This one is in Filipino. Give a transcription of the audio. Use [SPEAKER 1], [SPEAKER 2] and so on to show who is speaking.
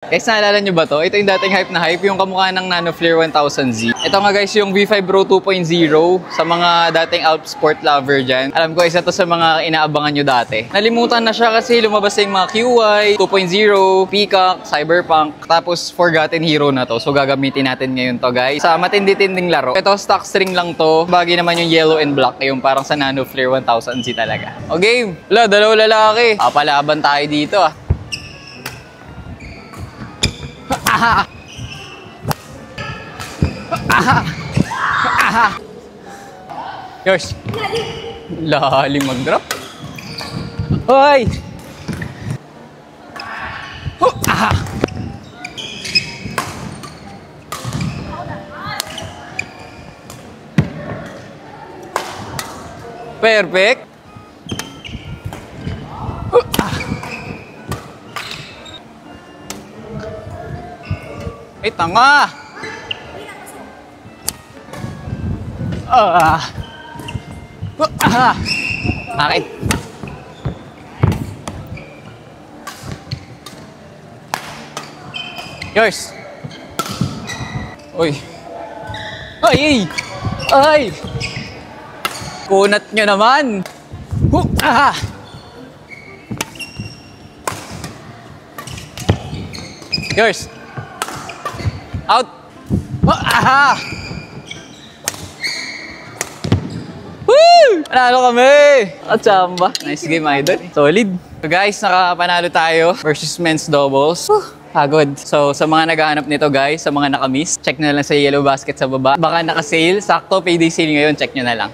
[SPEAKER 1] Guys, naalala nyo ba to? Ito yung dating hype na hype, yung kamukha ng Nano Flare 1000Z. Ito nga guys, yung V5 Pro 2.0 sa mga dating Alp Sport lover dyan. Alam ko, isa to sa mga inaabangan nyo dati. Nalimutan na siya kasi lumabas yung mga QI, 2.0, Peacock, Cyberpunk, tapos Forgotten Hero na to. So gagamitin natin ngayon to guys. Sa matindi-tinding laro. Ito, stock string lang to. Bagay naman yung yellow and black, yung parang sa Nano Flare 1000Z talaga. O game! Wala, dalawa lalaki. Palaban tayo dito ah. Aha! Aha! Aha! Yours! Lalim mag-drop. Hoy! Aha! Perfect! Ay, tanga! Bakit? Yours! Uy! Ay! Ay! Kunat nyo naman! Yours! Out! Aha! Woo! Panalo kami! At samba. Nice game, idol. Solid. So guys, nakapanalo tayo versus men's doubles. Pagod. So sa mga naghahanap nito guys, sa mga nakamiss, check na lang sa yellow basket sa baba. Baka naka-sale. Sakto, payday sale ngayon. Check nyo na lang.